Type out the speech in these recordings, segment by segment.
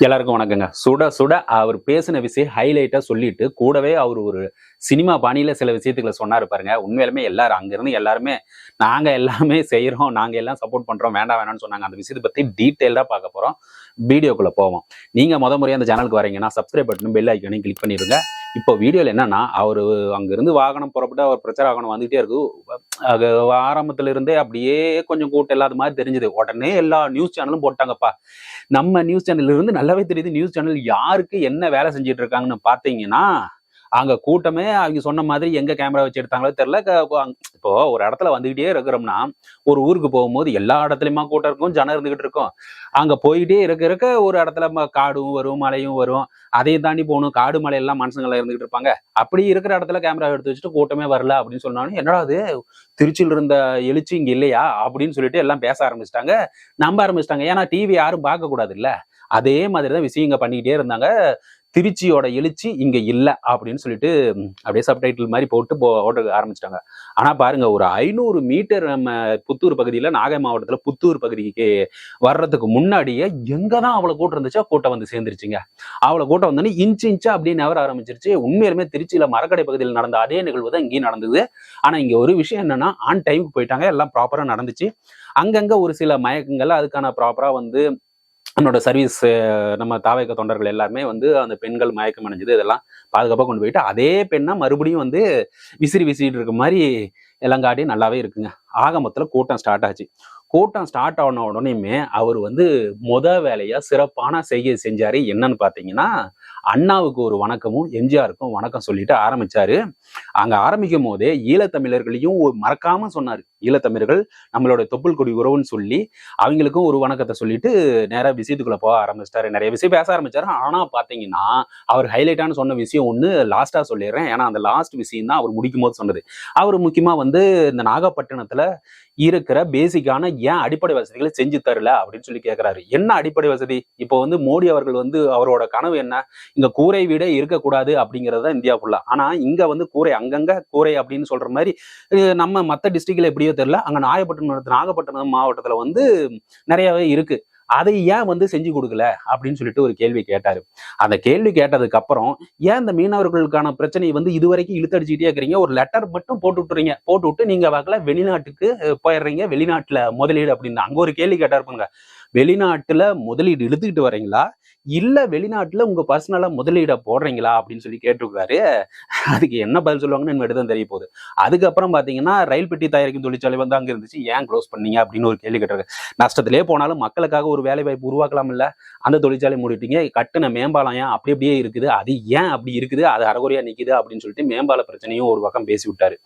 எல்லாருக்கும் வணக்கங்க. சுட சுட அவர் பேசின விஷயம் ஹைலைட்டா சொல்லிட்டு, கூடவே அவர் ஒரு சினிமா பாணியில சில விஷயத்துக்கள சொன்னாரு பாருங்க. உண்மையாலுமே எல்லாரும் அங்கிருந்து எல்லாருமே, நாங்க எல்லாமே செய்றோம், நாங்க எல்லாம் சப்போர்ட் பண்றோம், வேண்டாம் வேணாம்னு சொன்னாங்க. அந்த விஷயத்த பத்தி டீட்டெயில்டா பார்க்க போறோம். வீடியோக்குள்ள போவோம். நீங்க முறையா அந்த சேனலுக்கு வரீங்கன்னா, சப்ஸ்கிரைப் பட்டனும், பெல் ஐகானையும் கிளிக் பண்ணிருங்க. இப்போ வீடியோல என்னன்னா, அவரு அங்கிருந்து வாகனம் புறப்பட்டு அவர் பிரச்சார வாகனம் வந்துட்டே இருக்கு. அது ஆரம்பத்துல இருந்தே அப்படியே கொஞ்சம் கூட்டம் இல்லாத மாதிரி தெரிஞ்சது. உடனே எல்லா நியூஸ் சேனலும் போட்டாங்கப்பா. நம்ம நியூஸ் சேனல்ல இருந்து நல்லாவே தெரியுது நியூஸ் சேனல் யாருக்கு என்ன வேலை செஞ்சுட்டு இருக்காங்கன்னு பாத்தீங்கன்னா, அங்க கூட்டமே அவங்க சொன்ன மாதிரி எங்க கேமரா வச்சு எடுத்தாங்களோ தெரியல. இப்போ ஒரு இடத்துல வந்துகிட்டே இருக்கிறோம்னா, ஒரு ஊருக்கு போகும்போது எல்லா இடத்துலயுமா கூட்டம் இருக்கும், ஜனம் இருந்துகிட்டு இருக்கும். அங்க போயிட்டே இருக்க இருக்க ஒரு இடத்துல காடும் வரும், மலையும் வரும். அதையும் தாண்டி போகணும். காடு மலை எல்லாம் மனுஷங்கள இருந்துகிட்டு இருப்பாங்க. அப்படி இருக்கிற இடத்துல கேமரா எடுத்து வச்சுட்டு கூட்டமே வரல அப்படின்னு சொன்னாலும், என்னடா அது திருச்சியில் இருந்த எழுச்சி இங்க இல்லையா அப்படின்னு சொல்லிட்டு எல்லாம் பேச ஆரம்பிச்சிட்டாங்க, நம்ப ஆரம்பிச்சிட்டாங்க. ஏன்னா டிவி யாரும் பார்க்க கூடாது இல்ல. அதே மாதிரிதான் விஷயம் இங்க பண்ணிக்கிட்டே இருந்தாங்க. திருச்சியோட எழுச்சி இங்க இல்ல அப்படின்னு சொல்லிட்டு அப்படியே சப்டைட்டில் மாதிரி போட்டு ஓட ஆரம்பிச்சிட்டாங்க. ஆனா பாருங்க, ஒரு 500 மீட்டர் நம்ம புத்தூர் பகுதியில, நாகை மாவட்டத்துல புத்தூர் பகுதிக்கு வர்றதுக்கு முன்னாடியே எங்கதான் அவ்வளவு கூட்டம் இருந்துச்சோ கூட்டம் வந்து சேர்ந்துருச்சுங்க. அவ்வளவு கூட்டம் வந்தோடனே இன்ச்சா அப்படியே நகர ஆரம்பிச்சிருச்சு. உண்மையிலுமே திருச்சியில மரக்கடை பகுதியில் நடந்த அதே நிகழ்வு தான் இங்கேயும் நடந்தது. ஆனா இங்க ஒரு விஷயம் என்னன்னா, ஆன் டைமுக்கு போயிட்டாங்க, எல்லாம் ப்ராப்பரா நடந்துச்சு. அங்கங்க ஒரு சில மயக்கங்கள் அதுக்கான ப்ராப்பரா வந்து நம்மளோட சர்வீஸ், நம்ம தாவேக தொண்டர்கள் எல்லாருமே வந்து அந்த பெண்கள் மயக்கம் அடைஞ்சது இதெல்லாம் பாதுகாப்பாக கொண்டு போயிட்டு, அதே பெண்ணா மறுபடியும் வந்து விசிறிட்டு இருக்க மாதிரி எல்லாம் காட்டி நல்லாவே இருக்குங்க. ஆக மொத்தத்தில் கூட்டம் ஸ்டார்ட் ஆச்சு. கூட்டம் ஸ்டார்ட் ஆன உடனேயுமே அவர் வந்து வேலையா சிறப்பான செய்கை செஞ்சாரு. என்னன்னு பாத்தீங்கன்னா, அண்ணாவுக்கு ஒரு வணக்கமும் எம்ஜிஆருக்கும் வணக்கம் சொல்லிட்டு ஆரம்பிச்சாரு. அங்க ஆரம்பிக்கும் போதே ஈழத்தமிழர்களையும் மறக்காம சொன்னாரு. ஈழத்தமிழர்கள் நம்மளோட தொப்புள் கொடி உறவுன்னு சொல்லி அவங்களுக்கும் ஒரு வணக்கத்தை சொல்லிட்டு நேரா விஷயத்துக்குள்ள போக ஆரம்பிச்சிட்டாரு. நிறைய விஷயம் பேச ஆரம்பிச்சாரு. ஆனா பாத்தீங்கன்னா, அவர் ஹைலைட்டான சொன்ன விஷயம் ஒண்ணு லாஸ்டா சொல்லிடுறேன். ஏன்னா அந்த லாஸ்ட் விஷயம் தான் அவர் முடிக்கும் போது சொன்னது. அவர் முக்கியமா வந்து இந்த நாகப்பட்டினத்துல இருக்கிற பேசிக்கான ஏன் அடிப்படை வசதிகளை செஞ்சு தரல அப்படின்னு சொல்லி கேட்கிறாரு. என்ன அடிப்படை வசதி? இப்போ வந்து மோடி அவர்கள் வந்து அவரோட கனவு என்ன? இங்க கூரை வீடே இருக்கக்கூடாது அப்படிங்கறத இந்தியா ஃபுல்லா. ஆனா இங்க வந்து கூரை, அங்கங்க கூரை அப்படின்னு சொல்ற மாதிரி நம்ம மத்த டிஸ்ட்ரிக்ட்ல எப்படியோ தெரியல, அங்க நாகப்பட்டினம் மாவட்டத்துல வந்து நிறையவே இருக்கு. அதை ஏன் வந்து செஞ்சு கொடுக்கல அப்படின்னு சொல்லிட்டு ஒரு கேள்வி கேட்டாரு. அந்த கேள்வி கேட்டதுக்கு அப்புறம், ஏன் இந்த மீனவர்களுக்கான பிரச்சனையை வந்து இதுவரைக்கும் இழுத்தடிச்சுட்டே இருக்கிறீங்க, ஒரு லெட்டர் மட்டும் போட்டு விட்டுறீங்க, போட்டு விட்டு நீங்க வகல வெளிநாட்டுக்கு போயிடுறீங்க, வெளிநாட்டுல முதலீடு அப்படின்னு அங்க ஒரு கேள்வி கேட்டாரு பாருங்க. வெளிநாட்டுல முதலீடு இழுத்துக்கிட்டு வரீங்களா, இல்ல வெளிநாட்டுல உங்க பர்சனலா முதலீட போடுறீங்களா அப்படின்னு சொல்லி கேட்டிருக்காரு. அதுக்கு என்ன பதில் சொல்லுவாங்கன்னு நம்ம தான் தெரிய போகுது. அதுக்கப்புறம் பாத்தீங்கன்னா, ரயில் பெட்டி தயாரிக்கும் தொழிற்சாலை வந்து அங்க இருந்துச்சு, ஏன் க்ளோஸ் பண்ணீங்க அப்படின்னு ஒரு கேள்வி கேட்டாரு. நஷ்டத்திலே போனாலும் மக்களுக்காக ஒரு வேலை வாய்ப்பு உருவாக்கலாம் இல்ல, அந்த தொழிற்சாலை மூடிட்டீங்க. கட்டுன மேம்பாலம் ஏன் அப்படியே இருக்குது, அது ஏன் அப்படி இருக்குது, அது அரைகுறையா நிக்குது அப்படின்னு சொல்லிட்டு மேம்பால பிரச்சனையும் ஒரு பக்கம் பேசி விட்டாரு.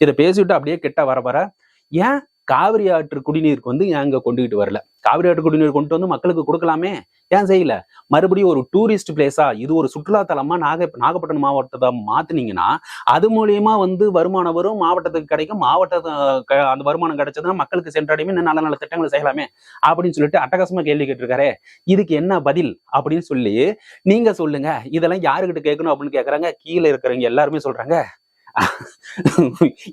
இதை பேசிவிட்டு அப்படியே கிட்ட வர ஏன் காவிரி ஆற்று குடிநீருக்கு வந்து ஏன் அங்க கொண்டுகிட்டு வரல, காவிரி ஆற்று குடிநீர் கொண்டு வந்து மக்களுக்கு கொடுக்கலாமே, ஏன் செய்யல? மறுபடியும் ஒரு டூரிஸ்ட் பிளேஸா, இது ஒரு சுற்றுலா தலமா நாகப்பட்டினம் மாவட்டத்தை மாத்தினீங்கன்னா, அது மூலியமா வந்து வருமானம் வரும், மாவட்டத்துக்கு கிடைக்கும், அந்த வருமானம் கிடைச்சதுன்னா மக்களுக்கு சென்றடையுமே, நல்ல நல்ல திட்டங்களை செய்யலாமே அப்படின்னு சொல்லிட்டு அட்டகாசமா கேள்வி கேட்டிருக்காரு. இதுக்கு என்ன பதில் அப்படின்னு சொல்லி நீங்க சொல்லுங்க, இதெல்லாம் யாருக்கிட்ட கேட்கணும் அப்படின்னு கேட்கறாங்க. கீழே இருக்கிறவங்க எல்லாருமே சொல்றாங்க,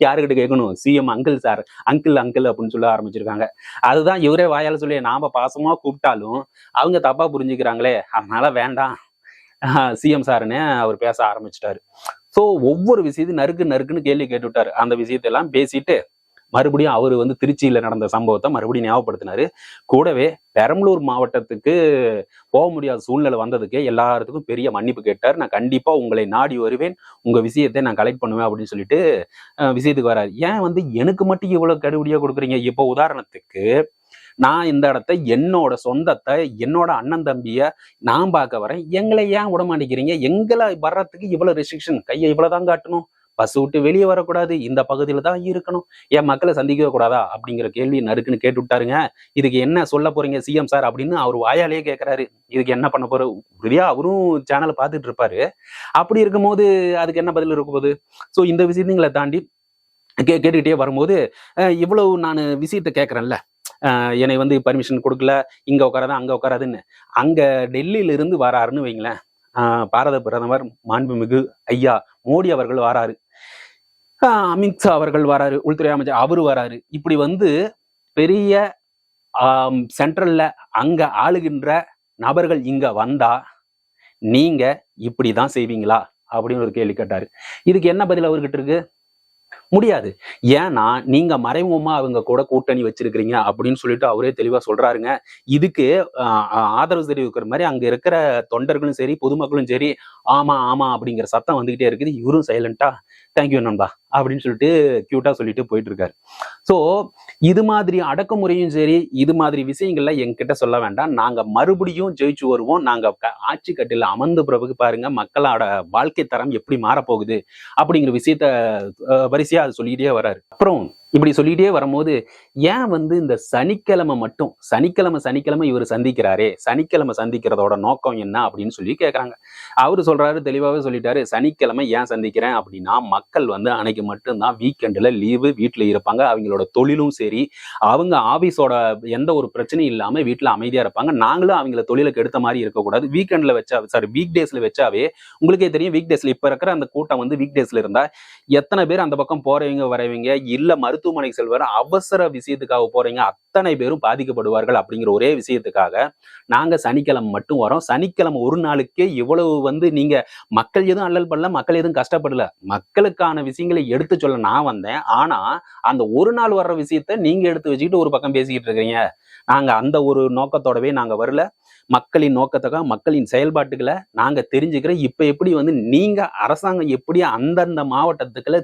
யாருக்கிட்ட கேட்கணும், சிஎம் அங்கிள் சார், அங்கிள் அப்படின்னு சொல்ல ஆரம்பிச்சிருக்காங்க. அதுதான் இவரே வாயால சொல்லி நாம பாசமா கூப்பிட்டாலும் அவங்க தப்பா புரிஞ்சுக்கிறாங்களே, அதனால வேண்டாம் சிஎம் சாருன்னு அவர் பேச ஆரம்பிச்சிட்டாரு. சோ ஒவ்வொரு விஷயத்தையும் நறுக்குன்னு கேள்வி கேட்டு விட்டாரு. அந்த விஷயத்தெல்லாம் பேசிட்டு மறுபடியும் அவரு வந்து திருச்சியில நடந்த சம்பவத்தை மறுபடியும் ஞாபகப்படுத்தினாரு. கூடவே பெரம்பலூர் மாவட்டத்துக்கு போக முடியாத சூழ்நிலை வந்ததுக்கு எல்லாத்துக்கும் பெரிய மன்னிப்பு கேட்டார். நான் கண்டிப்பா உங்களை நாடி வருவேன், உங்க விஷயத்தை நான் கலெக்ட் பண்ணுவேன் அப்படின்னு சொல்லிட்டு விஷயத்துக்கு வராரு. ஏன் வந்து எனக்கு மட்டும் இவ்வளவு கடுபடியா கொடுக்குறீங்க? இப்போ உதாரணத்துக்கு, நான் இந்த இடத்த என்னோட சொந்தத்தை, என்னோட அண்ணன் தம்பிய நான் பார்க்க வரேன், எங்களை ஏன் விட மாட்டேங்கிறீங்க? எங்களை வர்றதுக்கு இவ்வளவு ரெஸ்ட்ரிக்ஷன், கையை இவ்வளவுதான் காட்டணும், பஸ் விட்டு வெளியே வரக்கூடாது, இந்த பகுதியில தான் இருக்கணும், என் மக்களை சந்திக்கவே கூடாதா அப்படிங்கிற கேள்வி நறுக்குன்னு கேட்டு விட்டாருங்க. இதுக்கு என்ன சொல்ல போறீங்க சிஎம் சார் அப்படின்னு அவர் வாயாலேயே கேட்கிறாரு. இதுக்கு என்ன பண்ண போற உறுதியா அவரும் சேனலை பார்த்துட்டு இருப்பாரு. அப்படி இருக்கும்போது அதுக்கு என்ன பதில் இருக்க போகுது? ஸோ இந்த விஷயங்களை தாண்டி கேட்டுக்கிட்டே வரும்போது, இவ்வளவு நான் விஷயத்த கேட்கறேன்ல, என்னை வந்து பர்மிஷன் கொடுக்கல, இங்க உட்காராத அங்க உட்காராதுன்னு, அங்க டெல்லியில இருந்து வராருன்னு வைங்களேன், பாரத பிரதமர் மாண்புமிகு ஐயா மோடி அவர்கள் வராரு, அமித்ஷா அவர்கள் வராரு, உள்துறை அமைச்சர் அவரு வராரு. இப்படி வந்து பெரிய சென்ட்ரல்ல அங்க ஆளுகின்ற நபர்கள் இங்க வந்தா நீங்க இப்படிதான் செய்வீங்களா அப்படின்னு ஒரு கேள்வி கேட்டாரு. இதுக்கு என்ன பதில் அவர்கிட்ட இருக்கு? முடியாது. ஏன்னா நீங்க மறைமுகமா அவங்க கூட கூட்டணி வச்சிருக்கிறீங்க அப்படின்னு சொல்லிட்டு அவரே தெளிவா சொல்றாருங்க. இதுக்கு ஆதரவு தெரிவிக்கிற மாதிரி அங்க இருக்கிற தொண்டர்களும் சரி, பொதுமக்களும் சரி, ஆமா ஆமா அப்படிங்கிற சத்தம் வந்துகிட்டே இருக்குது. இவரும் சைலண்டா தேங்க்யூ நண்பா அப்படின்னு சொல்லிட்டு கியூட்டா சொல்லிட்டு போயிட்டு இருக்காரு. சோ இது மாதிரி அடக்குமுறையும் சரி, இது மாதிரி விஷயங்கள்ல என்கிட்ட சொல்ல வேண்டாம். நாங்க மறுபடியும் ஜெயிச்சு வருவோம். நாங்க ஆட்சி கட்டில அமர்ந்த பிறகு பாருங்க மக்களோட வாழ்க்கை தரம் எப்படி மாறப்போகுது அப்படிங்கிற விஷயத்த வரிசையா அது சொல்லிக்கிட்டே வர்றாரு. அப்புறம் இப்படி சொல்லிட்டே வரும்போது ஏன் வந்து இந்த சனிக்கிழமை மட்டும் சனிக்கிழமை இவர் சந்திக்கிறாரே, சனிக்கிழமை சந்திக்கிறதோட நோக்கம் என்ன அப்படின்னு சொல்லி கேட்கறாங்க. அவரு சொல்றாரு, தெளிவாவே சொல்லிட்டாரு, சனிக்கிழமை ஏன் சந்திக்கிறேன் அப்படின்னா மக்கள் வந்து அன்னைக்கு மட்டும்தான் வீக்கெண்ட்ல லீவு, வீட்டுல இருப்பாங்க. அவங்களோட தொழிலும் சரி, அவங்க ஆபீஸோட எந்த ஒரு பிரச்சனையும் இல்லாம வீட்டுல அமைதியா இருப்பாங்க. நாங்களும் அவங்கள தொழிலுக்கு எடுத்த மாதிரி இருக்கக்கூடாது. வீக்கெண்ட்ல வச்சா வீக் டேஸ்ல வச்சாவே உங்களுக்கே தெரியும், வீக் டேஸ்ல இப்ப இருக்கிற அந்த கூட்டம் வந்து வீக் டேஸ்ல இருந்தா எத்தனை பேர் அந்த பக்கம் போறவங்க வரவங்க இல்ல மருத்துவமனைக்கு செல்வார் அவசர விஷயத்துக்காக போறீங்க அத்தனை பேரும் பாதிக்கப்படுவார்கள் அப்படிங்கிற ஒரே விஷயத்துக்காக நாங்க சனிக்கிழமை மட்டும் வரோம். சனிக்கிழமை ஒரு நாளுக்கே இவ்வளவு வந்து நீங்க மக்கள் எதுவும் அல்லல் பண்ணல, மக்கள் எதுவும் கஷ்டப்படல, மக்களுக்கான விஷயங்களை எடுத்து சொல்ல நான் வந்தேன். ஆனா அந்த ஒரு நாள் வர்ற விஷயத்த நீங்க எடுத்து வச்சுக்கிட்டு ஒரு பக்கம் பேசிக்கிட்டு இருக்கீங்க. நாங்க அந்த ஒரு நோக்கத்தோடவே நாங்க வரல. மக்களின் நோக்கத்துக்காக மக்களின் செயல்பாட்டுகளை நாங்க தெரிஞ்சுக்கிறோம். இப்ப எப்படி வந்து நீங்க அரசாங்கம் எப்படி அந்தந்த மாவட்டத்துக்குள்ள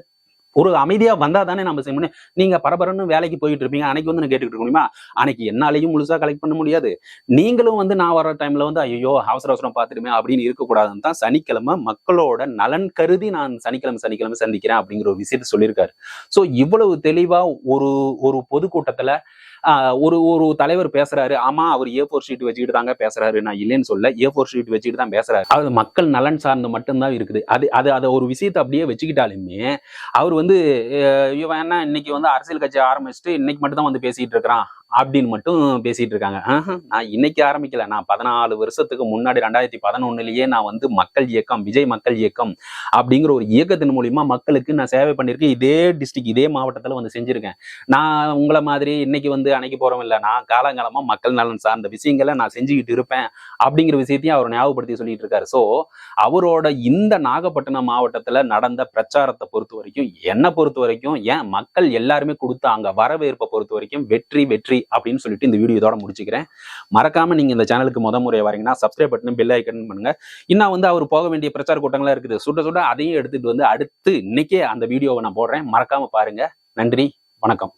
ஒரு அமைதியா வந்தா தானே நம்ம செய்ய முடியும். நீங்க பரபரன்னு வேலைக்கு போயிட்டு இருப்பீங்க, அன்னைக்கு வந்து நான் கேட்டுக்கிட்டு இருக்க முடியுமா? அன்னைக்கு என்னாலையும் முழுசா கலெக்ட் பண்ண முடியாது. நீங்களும் வந்து நான் வர்ற டைம்ல வந்து ஐயோ அவசர அவசரம் பார்த்துடுமே அப்படின்னு இருக்கக்கூடாதுன்னு தான் சனிக்கிழமை மக்களோட நலன் கருதி நான் சனிக்கிழமை சந்திக்கிறேன் அப்படிங்கிற ஒரு விஷயத்த சொல்லியிருக்காரு. சோ இவ்வளவு தெளிவா ஒரு ஒரு பொதுக்கூட்டத்துல ஒரு ஒரு தலைவர் பேசுறாரு. ஆமா அவர் A4 ஷீட் வச்சுக்கிட்டு தாங்க பேசுறாரு, நான் இல்லைன்னு சொல்ல. A4 ஷீட் வச்சுக்கிட்டு தான் பேசுறாரு. அது மக்கள் நலன் சார்ந்து மட்டும்தான் இருக்குது. அது ஒரு விஷயத்தை அப்படியே வச்சுக்கிட்டாலுமே அவர் வந்து இவன் என்ன இன்னைக்கு வந்து அரசியல் கட்சி ஆரம்பிச்சுட்டு இன்னைக்கு மட்டும் தான் வந்து பேசிட்டு இருக்கிறான் அப்படின்னு மட்டும் பேசிட்டு இருக்காங்க. நான் இன்னைக்கு ஆரம்பிக்கல, நான் 14 வருஷத்துக்கு முன்னாடி 2011லயே நான் வந்து மக்கள் இயக்கம், விஜய் மக்கள் இயக்கம் அப்படிங்கிற ஒரு இயக்கத்தின் மூலியமா மக்களுக்கு நான் சேவை பண்ணியிருக்கேன். இதே டிஸ்ட்ரிக்ட் இதே மாவட்டத்துல வந்து செஞ்சிருக்கேன். நான் உங்களை மாதிரி இன்னைக்கு வந்து அன்னைக்கு போறோம் இல்ல, நான் காலங்காலமா மக்கள் நலன் சார்ந்த விஷயங்களை நான் செஞ்சுக்கிட்டு இருப்பேன் அப்படிங்கிற விஷயத்தையும் அவர் ஞாபகப்படுத்தி சொல்லிட்டு இருக்காரு. சோ அவரோட இந்த நாகப்பட்டினம் மாவட்டத்துல நடந்த பிரச்சாரத்தை பொறுத்த வரைக்கும், என்னை பொறுத்த வரைக்கும், ஏன் மக்கள் எல்லாருமே கொடுத்த அங்க வரவேற்பை பொறுத்த வரைக்கும் வெற்றி அப்படின்னு சொல்லிட்டு இந்த வீடியோ இதோட முடிச்சுக்கிறேன். மறக்காம நீங்க இந்த சேனலுக்கு முறை வரீங்கன்னா சப்ஸ்கிரைப் பட்டன் பெல் ஐக்கன் பண்ணுங்க. இன்னும் வந்து அவர் போக வேண்டிய பிரச்சார கூட்டங்களா இருக்குது, சுட அதையும் எடுத்துட்டு வந்து அடுத்து இன்னைக்கே அந்த வீடியோவை நான் போடுறேன். மறக்காம பாருங்க. நன்றி, வணக்கம்.